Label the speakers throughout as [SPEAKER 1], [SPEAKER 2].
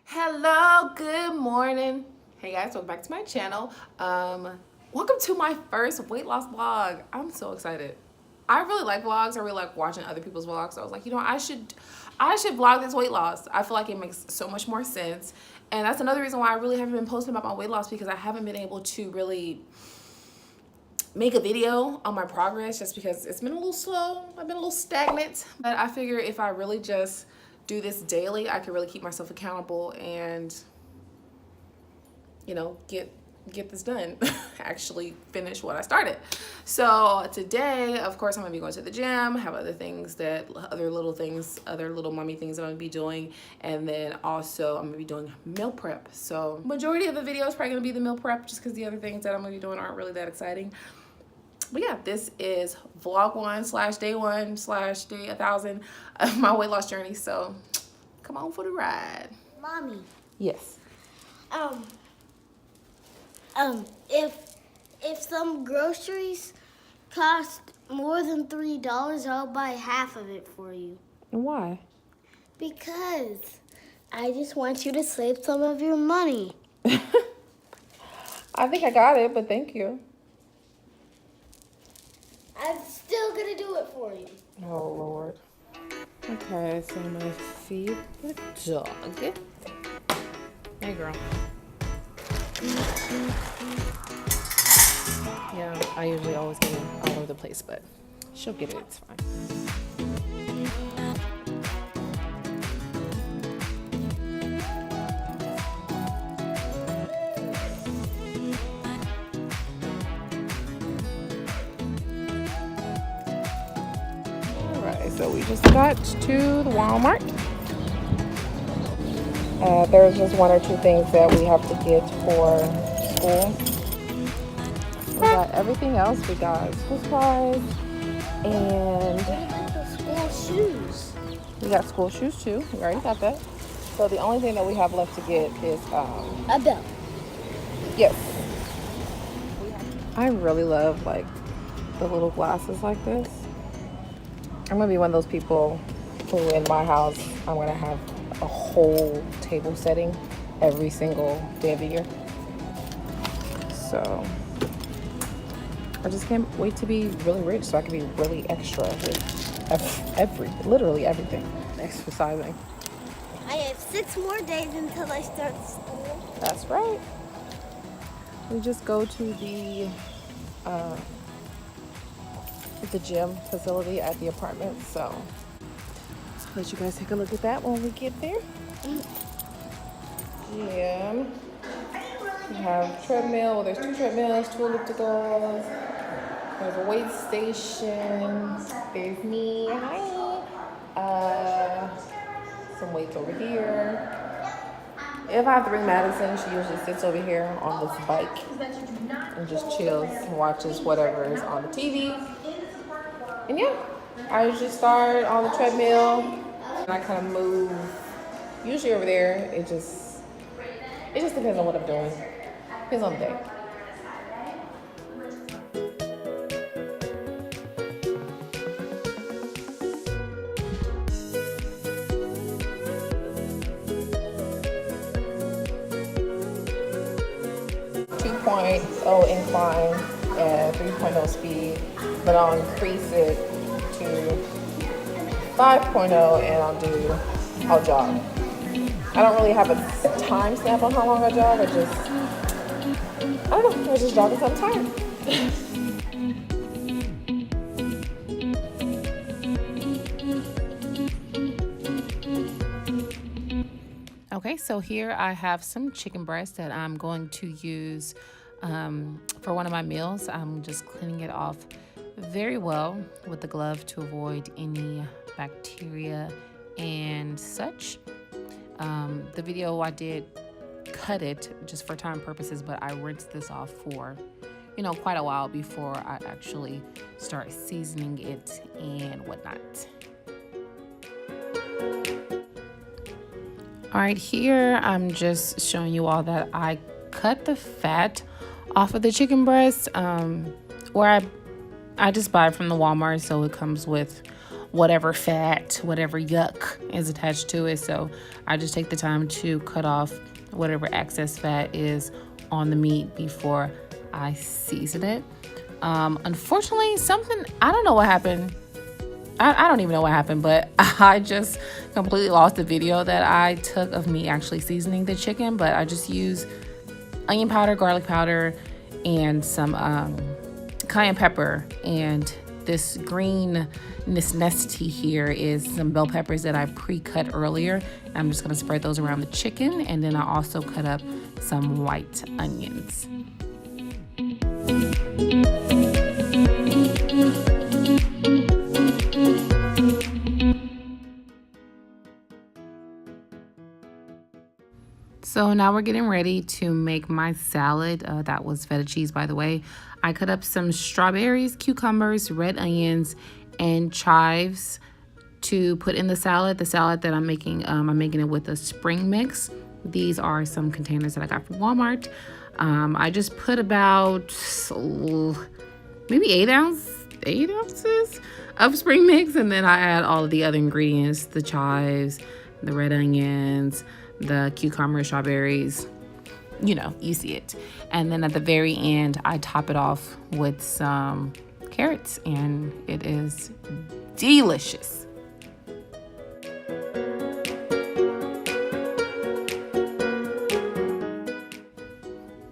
[SPEAKER 1] Hello, good morning. Hey guys, welcome back to my channel. Welcome to my first weight loss vlog. I'm so excited. I really like vlogs. I really like watching other people's vlogs. So I was like, I should vlog this weight loss. I feel like it makes so much more sense. And that's another reason why I really haven't been posting about my weight loss, because I haven't been able to really make a video on my progress, just because it's been a little slow. I've been a little stagnant. But I figure if I really just do this daily, I can really keep myself accountable and, get this done. Actually finish what I started. So today, of course, I'm gonna be going to the gym, have other little mommy things I'm gonna be doing, and then also I'm gonna be doing meal prep. So majority of the video is probably gonna be the meal prep, just because the other things that I'm gonna be doing aren't really that exciting. But yeah, this is vlog 1/day 1/day 1,000 of my weight loss journey. So come on for the ride.
[SPEAKER 2] Mommy.
[SPEAKER 1] Yes.
[SPEAKER 2] If some groceries cost more than $3, I'll buy half of it for you.
[SPEAKER 1] Why?
[SPEAKER 2] Because I just want you to save some of your money.
[SPEAKER 1] I think I got it, but thank you.
[SPEAKER 2] I'm still gonna do it for you.
[SPEAKER 1] Oh, Lord. Okay, so I'm gonna feed the dog. Hey, girl. Yeah, I usually always get it all over the place, but she'll get it. It's fine. So we just got to the Walmart. There's just one or two things that we have to get for school. We got everything else. We got school supplies, and
[SPEAKER 2] The school shoes.
[SPEAKER 1] we got school shoes too. We already got that. So the only thing that we have left to get is
[SPEAKER 2] A belt.
[SPEAKER 1] yes. I really love the little glasses like this. I'm gonna be one of those people who, in my house, I'm gonna have a whole table setting every single day of the year. So I just can't wait to be really rich, so I can be really extra with literally everything. Exercising.
[SPEAKER 2] I have 6 more days until I start school.
[SPEAKER 1] That's right. We just go to the gym facility at the apartment, so I'll let you guys take a look at that when we get there. Gym. We have treadmill. Well, there's 2 treadmills, 2 ellipticals. There's a weight station. There's me. Hi. Some weights over here. If I have to bring Madison, she usually sits over here on this bike and just chills and watches whatever is on the TV. And yeah, I usually start on the treadmill and I kind of move. Usually over there, it just depends on what I'm doing. Depends on the day. Incline and 3.0 speed, but I'll increase it to 5.0 and I'll jog. I don't really have a time stamp on how long I jog. I don't know, I just jog until I'm tired. Okay, so here I have some chicken breast that I'm going to use for one of my meals. I'm just cleaning it off very well with the glove to avoid any bacteria and such. The video, I did cut it just for time purposes, but I rinsed this off for quite a while before I actually start seasoning it and whatnot. All right, here I'm just showing you all that I cut the fat off of the chicken breast, where I just buy it from the Walmart, so it comes with whatever fat, whatever yuck is attached to it. So I just take the time to cut off whatever excess fat is on the meat before I season it. Unfortunately, I don't know what happened. I don't even know what happened, but I just completely lost the video that I took of me actually seasoning the chicken. But I just use onion powder, garlic powder, and some cayenne pepper. And this green necessity here is some bell peppers that I pre-cut earlier. I'm just gonna spread those around the chicken, and then I also cut up some white onions. So now we're getting ready to make my salad. That was feta cheese, by the way. I cut up some strawberries, cucumbers, red onions, and chives to put in the salad. The salad that I'm making it with a spring mix. These are some containers that I got from Walmart. I just put about maybe 8 ounces of spring mix, and then I add all of the other ingredients, the chives, the red onions, the cucumber, strawberries, you see it. And then at the very end, I top it off with some carrots, and it is delicious.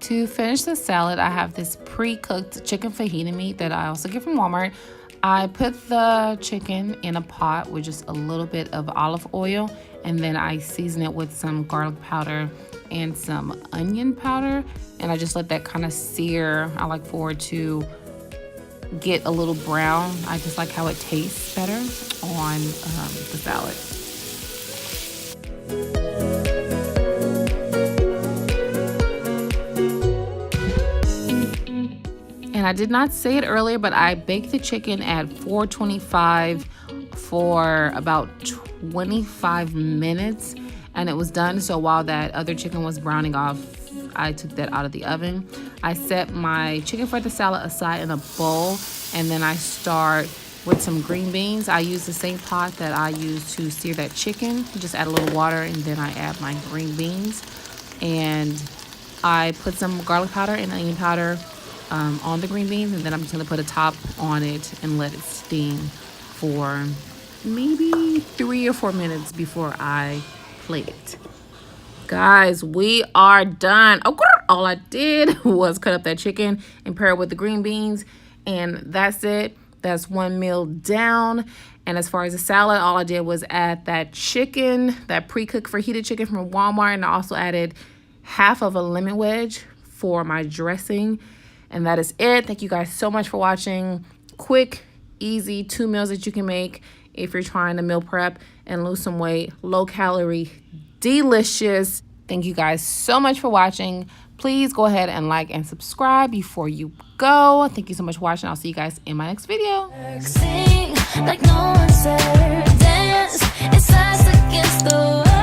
[SPEAKER 1] To finish the salad, I have this pre-cooked chicken fajita meat that I also get from Walmart. I put the chicken in a pot with just a little bit of olive oil, and then I season it with some garlic powder and some onion powder, and I just let that kind of sear. I like for it to get a little brown. I just like how it tastes better on the salad. And I did not say it earlier, but I baked the chicken at 425 for about 25 minutes, and it was done. So while that other chicken was browning off, I took that out of the oven. I set my chicken for the salad aside in a bowl, and then I start with some green beans. I use the same pot that I used to sear that chicken. Just add a little water, and then I add my green beans. And I put some garlic powder and onion powder on the green beans, and then I'm just gonna put a top on it and let it steam for maybe 3 or 4 minutes before I plate it. Guys, we are done. Oh, all I did was cut up that chicken and pair it with the green beans, and that's it. That's one meal down. And as far as the salad, all I did was add that chicken, that pre-cooked fajita chicken from Walmart, and I also added half of a lemon wedge for my dressing. And that is it. Thank you guys so much for watching. Quick, easy 2 meals that you can make if you're trying to meal prep and lose some weight. Low calorie, delicious. Thank you guys so much for watching. Please go ahead and like and subscribe before you go. Thank you so much for watching. I'll see you guys in my next video.
[SPEAKER 3] Sing like no one said, dance, it's us against the world.